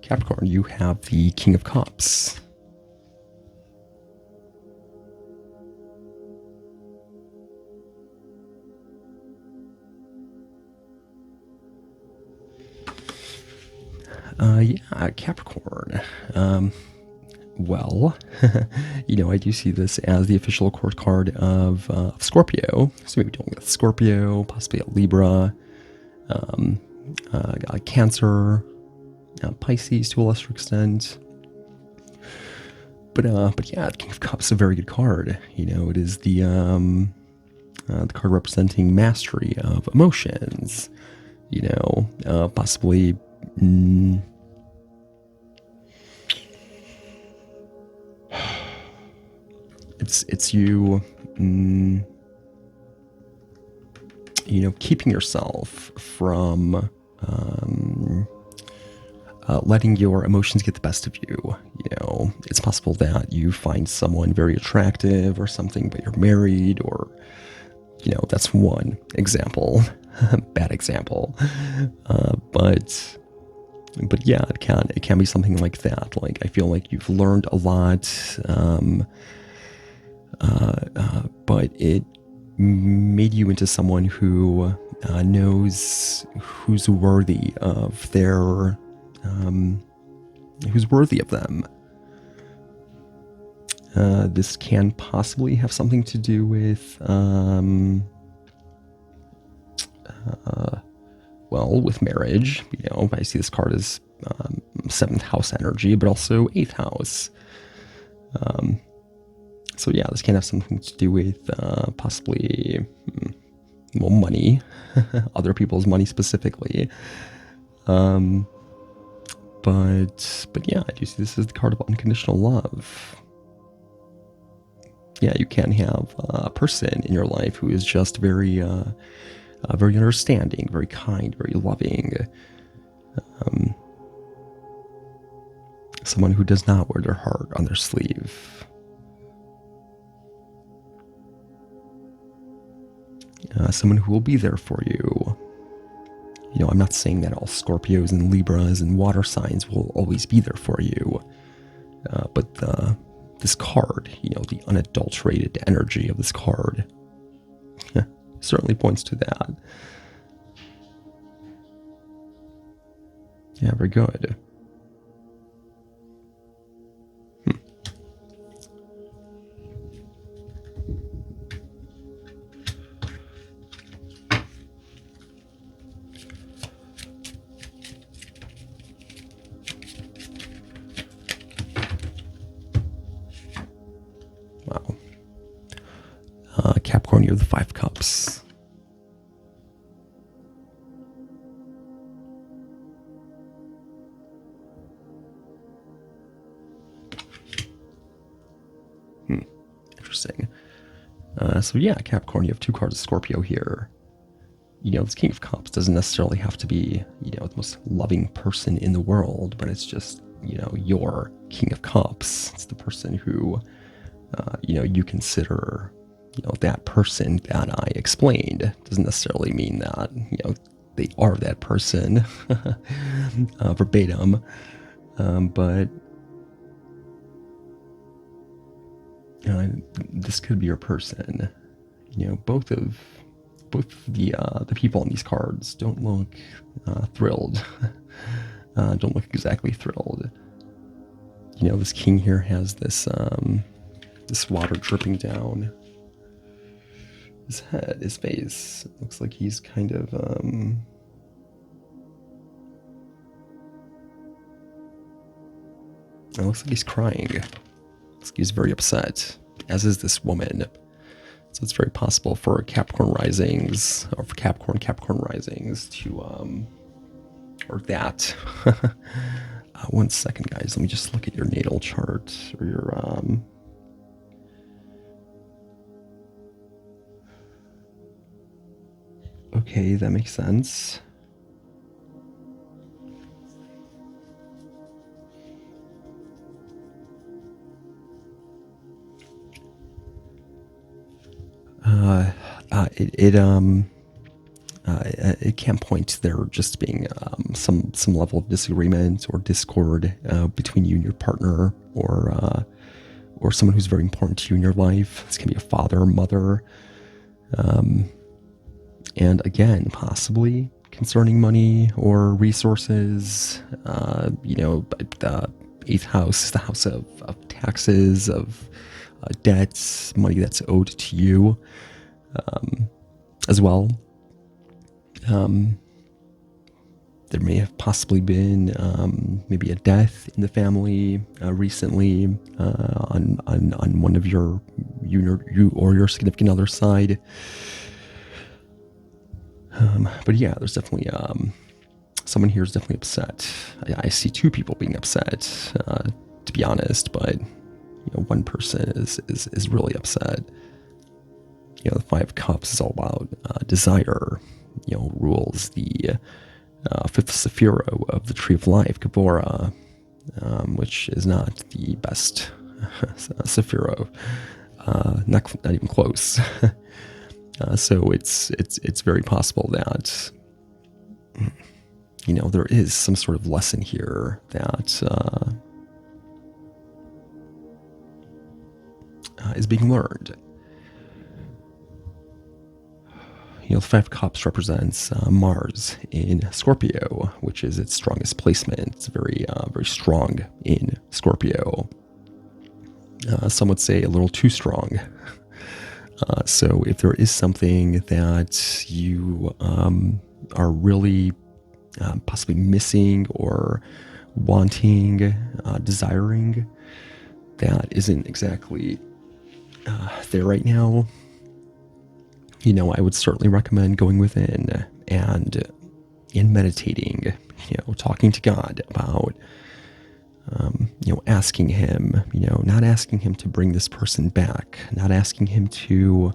Capricorn, you have the King of Cups. Yeah, Capricorn. Well, I do see this as the official court card of Scorpio. So maybe dealing with Scorpio, possibly a Libra, Cancer, Pisces to a lesser extent. But yeah, King of Cups is a very good card. It is the card representing mastery of emotions. Possibly. It's you, keeping yourself from letting your emotions get the best of you. It's possible that you find someone very attractive or something, but you're married, or that's one example, bad example. But yeah, it can be something like that. Like, I feel like you've learned a lot, but it made you into someone who knows who's worthy of their, who's worthy of them. This can possibly have something to do with, with marriage. I see this card as 7th house energy, but also 8th house. So yeah, this can have something to do with possibly, money, other people's money specifically. But yeah, I do see this as the card of unconditional love. Yeah, you can have a person in your life who is just very, very understanding, very kind, very loving. Someone who does not wear their heart on their sleeve. Someone who will be there for you. I'm not saying that all Scorpios and Libras and water signs will always be there for you. But this card, the unadulterated energy of this card certainly points to that. Yeah, very good. Wow. Capricorn, you have the 5 cups. Interesting. So yeah, Capricorn, you have 2 cards of Scorpio here. This King of Cups doesn't necessarily have to be, the most loving person in the world, but it's just, your King of Cups. It's the person who, you consider, that person that I explained. Doesn't necessarily mean that, they are that person verbatim. But this could be your person. Both the people on these cards don't look thrilled. Don't look exactly thrilled. This king here has this this water dripping down his head, his face. It looks like he's kind of it looks like he's crying. Looks like he's very upset, as is this woman. So it's very possible for Capricorn risings, or for Capricorn risings to, or that. One second, guys. Let me just look at your natal chart, or your, okay, that makes sense. it can point to there just being some level of disagreement or discord between you and your partner, or someone who's very important to you in your life. This can be a father, mother, and again, possibly concerning money or resources. The eighth house is the house of taxes, of debts, money that's owed to you as well. There may have possibly been maybe a death in the family recently on one of you or your significant other side. But yeah, there's definitely someone here is definitely upset. I see two people being upset, to be honest, but one person is really upset. The Five of Cups is all about desire. Rules the fifth Sephiro of the Tree of Life, Gabora, which is not the best Sephiro, not even close. So it's very possible that there is some sort of lesson here that is being learned. The Five of Cups represents Mars in Scorpio, which is its strongest placement. It's very strong in Scorpio. Some would say a little too strong. So if there is something that you are really possibly missing or wanting, desiring, that isn't exactly there right now, I would certainly recommend going within and in meditating, talking to God about, asking him, not asking him to bring this person back, not asking him to,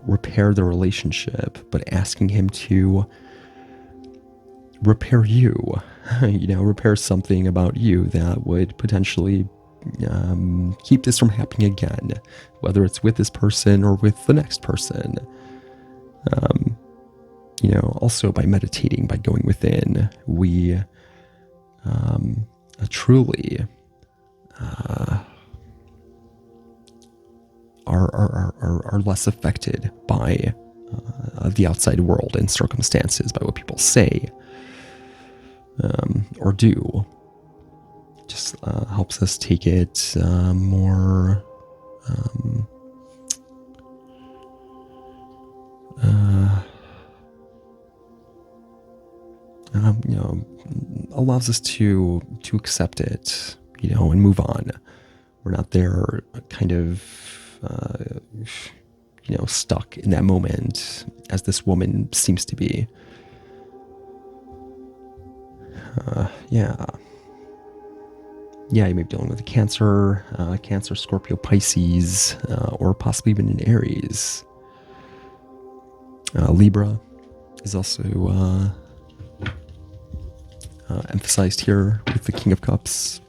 repair the relationship, but asking him to repair you, repair something about you that would potentially keep this from happening again, whether it's with this person or with the next person. Also by meditating, by going within, we truly are less affected by the outside world and circumstances, by what people say or do. Just helps us take it more allows us to accept it, and move on. We're not there kind of stuck in that moment as this woman seems to be. You may be dealing with a Cancer, Scorpio, Pisces, or possibly even an Aries. Libra is also emphasized here with the King of Cups.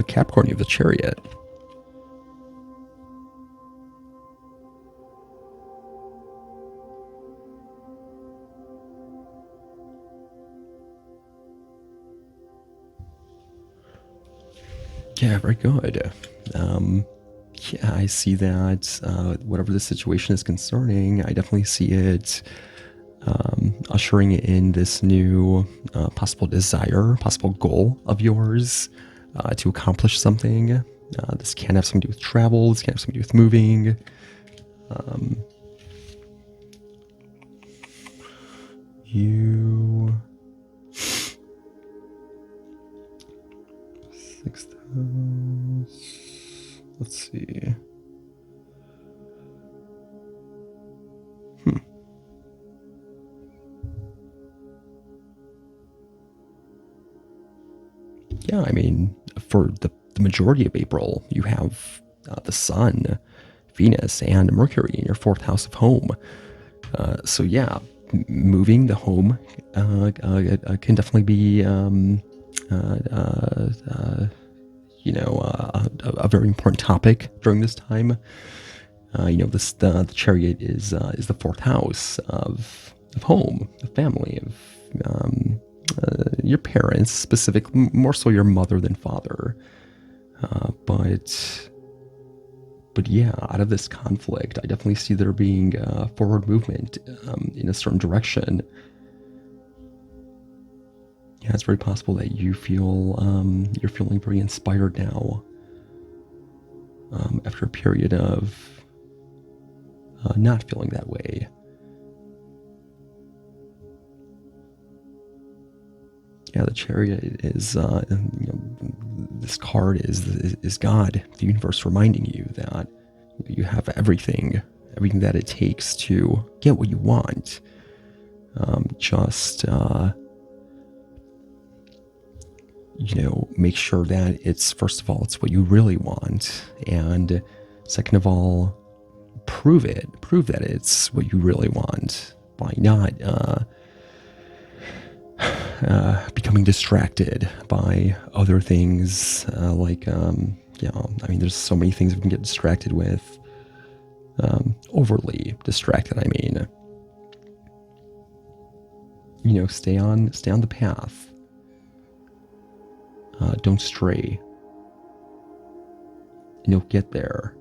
Capricorn, you have the Chariot. Yeah, very good. I see that whatever the situation is concerning, I definitely see it ushering in this new possible desire, possible goal of yours to accomplish something. This can have something to do with travel. This can have something to do with moving. Sixth house. Let's see. Yeah, for the majority of April, you have the sun Venus and Mercury in your fourth house of home. So yeah, moving the home can definitely be, a very important topic during this time. The Chariot is the fourth house of home, of family, of your parents, specifically, more so your mother than father. But yeah, out of this conflict, I definitely see there being forward movement in a certain direction. Yeah, it's very possible that you're feeling very inspired now after a period of not feeling that way. Yeah, the Chariot is, this card is God, the universe reminding you that you have everything that it takes to get what you want. Make sure that it's, first of all, it's what you really want, and second of all, prove that it's what you really want by not becoming distracted by other things, there's so many things we can get distracted with, overly distracted, stay on the path, don't stray, and you'll get there.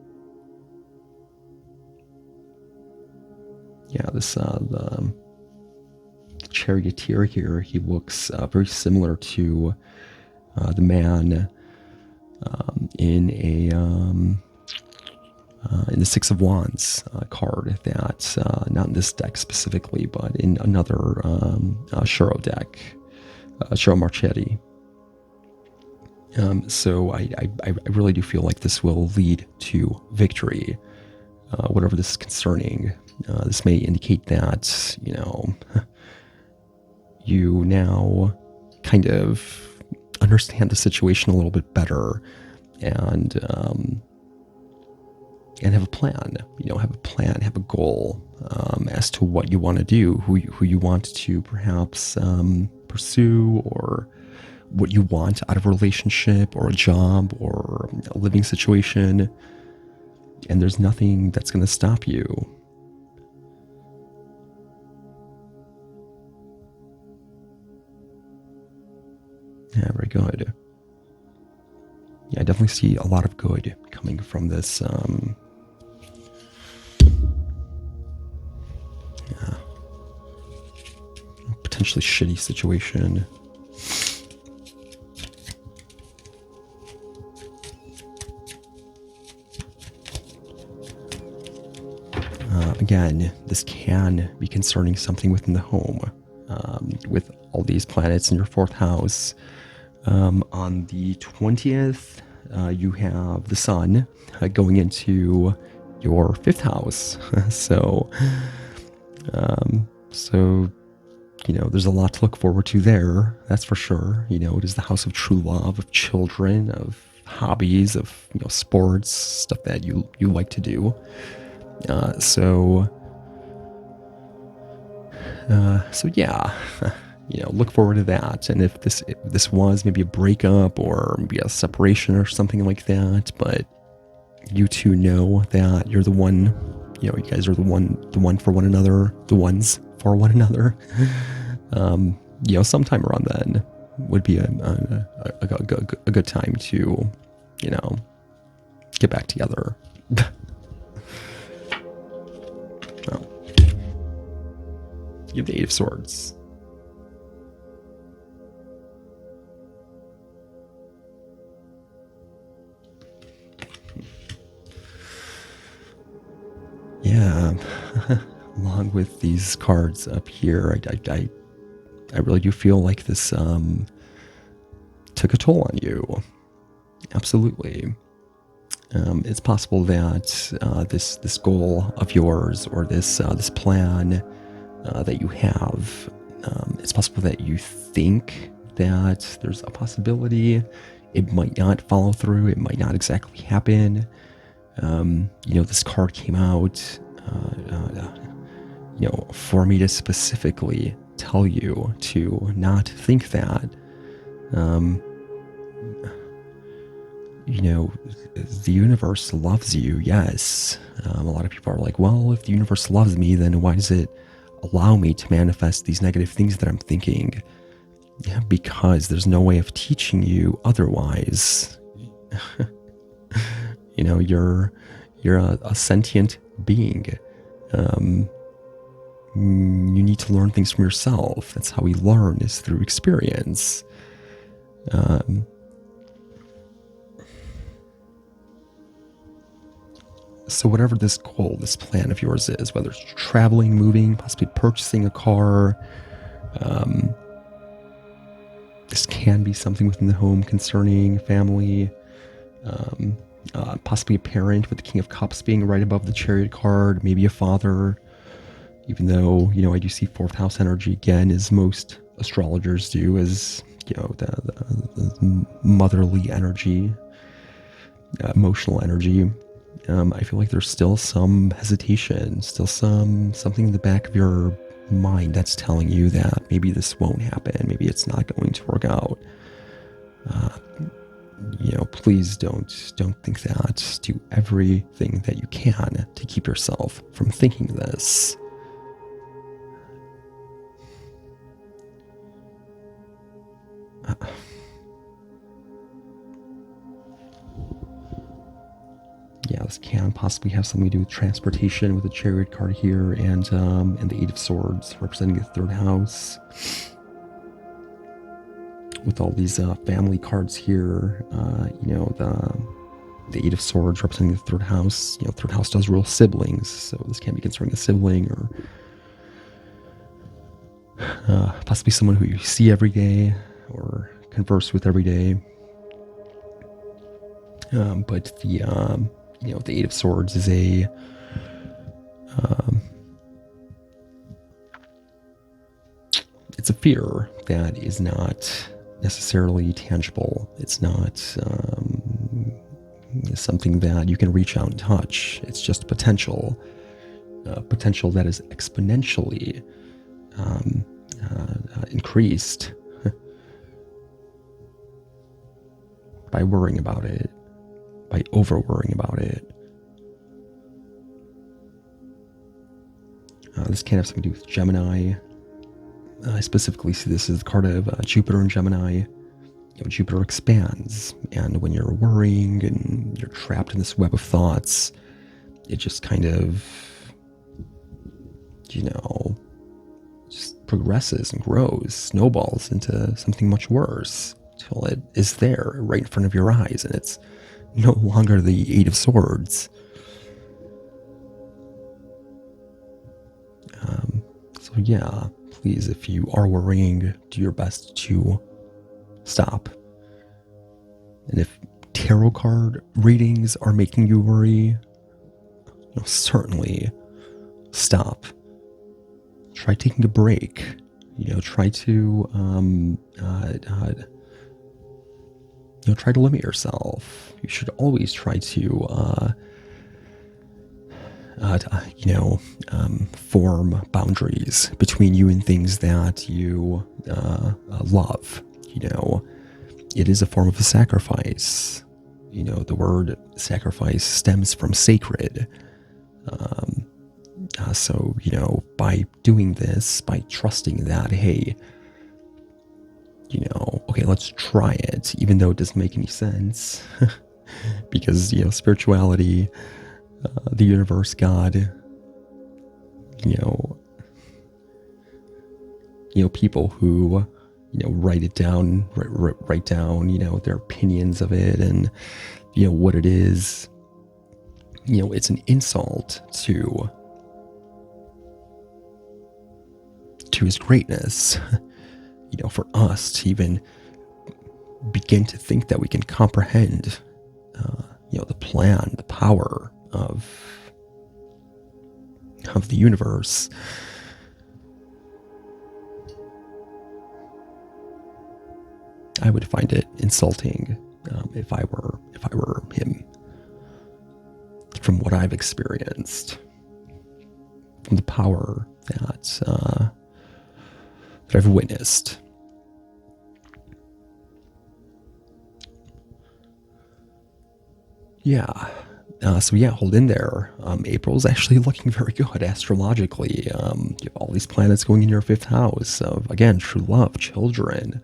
Yeah, the charioteer here, he looks very similar to the man in the Six of Wands card that, not in this deck specifically, but in another Chariot deck, Chariot Marchetti. So I really do feel like this will lead to victory, whatever this is concerning. This may indicate that, you now kind of understand the situation a little bit better, and have a plan, have a goal, as to what you want to do, who you want to perhaps pursue, or what you want out of a relationship or a job or a living situation. And there's nothing that's going to stop you. Yeah, very good. Yeah, I definitely see a lot of good coming from this, potentially shitty situation. Again, this can be concerning something within the home, with all these planets in your fourth house. On the 20th, you have the sun going into your fifth house. So, there's a lot to look forward to there. That's for sure. It is the house of true love, of children, of hobbies, of sports, stuff that you like to do. So yeah, look forward to that. And if this was maybe a breakup or maybe a separation or something like that, but you two know that you're the one, you guys are the one for one another, the ones for one another. Sometime around then would be a good time to, get back together. Well, you have the Eight of Swords. Yeah, along with these cards up here, I really do feel like this took a toll on you. Absolutely. It's possible that this goal of yours, or this plan that you have, it's possible that you think that there's a possibility it might not follow through, it might not exactly happen. This card came out, for me to specifically tell you to not think that, the universe loves you. Yes. A lot of people are like, well, if the universe loves me, then why does it allow me to manifest these negative things that I'm thinking? Yeah, because there's no way of teaching you otherwise. You're a sentient being. You need to learn things from yourself. That's how we learn, is through experience. So whatever this goal, this plan of yours is, whether it's traveling, moving, possibly purchasing a car, this can be something within the home concerning family, possibly a parent, with the King of Cups being right above the Chariot card, maybe a father, even though, I do see fourth house energy again, as most astrologers do, as, the motherly energy, emotional energy. I feel like there's still some hesitation, still something in the back of your mind that's telling you that maybe this won't happen, maybe it's not going to work out. Please don't think that. Do everything that you can to keep yourself from thinking this. Yeah, this can possibly have something to do with transportation, with the Chariot card here, and the Eight of Swords representing the third house. With all these family cards here, the Eight of Swords representing the third house. Third house does rule siblings, so this can be concerning a sibling, or possibly someone who you see every day or converse with every day. But the Eight of Swords is it's a fear that is not necessarily tangible. It's not something that you can reach out and touch. It's just potential that is exponentially increased by worrying about it, by over worrying about it. This can have something to do with Gemini. I specifically see this as the card of Jupiter and Gemini. Jupiter expands, and when you're worrying and you're trapped in this web of thoughts, it just kind of, just progresses and grows, snowballs into something much worse, until it is there right in front of your eyes, and it's no longer the Eight of Swords. So yeah, please, if you are worrying, do your best to stop. And if tarot card readings are making you worry, certainly stop. Try taking a break. Try to try to limit yourself. You should always try to form boundaries between you and things that you love. It is a form of a sacrifice. The word sacrifice stems from sacred. So, by doing this, by trusting that, hey, okay, let's try it, even though it doesn't make any sense. Because, spirituality, the universe, God, people who, write down, their opinions of it and, what it is, it's an insult to his greatness, for us to even begin to think that we can comprehend, the plan, the power of the universe. I would find it insulting if I were him. from what I've experienced, from the power that I've witnessed. Yeah. So yeah, hold in there. April's actually looking very good astrologically. You have all these planets going in your fifth house of, again, true love, children.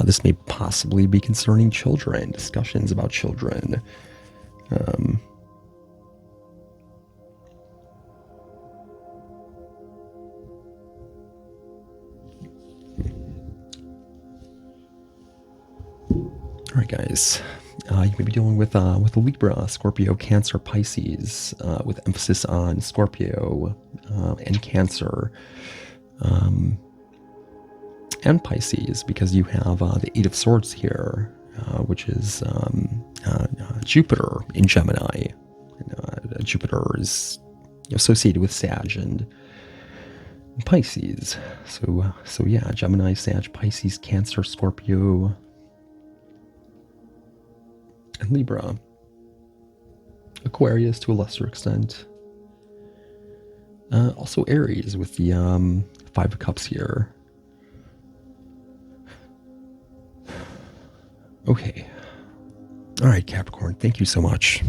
This may possibly be concerning children, discussions about children. All right, guys. You may be dealing with Libra, Scorpio, Cancer, Pisces, with emphasis on Scorpio and Cancer, and Pisces, because you have the Eight of Swords here, which is Jupiter in Gemini. Jupiter is associated with Sag and Pisces. So yeah, Gemini, Sag, Pisces, Cancer, Scorpio, and Libra. Aquarius to a lesser extent. Also Aries with the Five of Cups here. Okay. All right, Capricorn, thank you so much.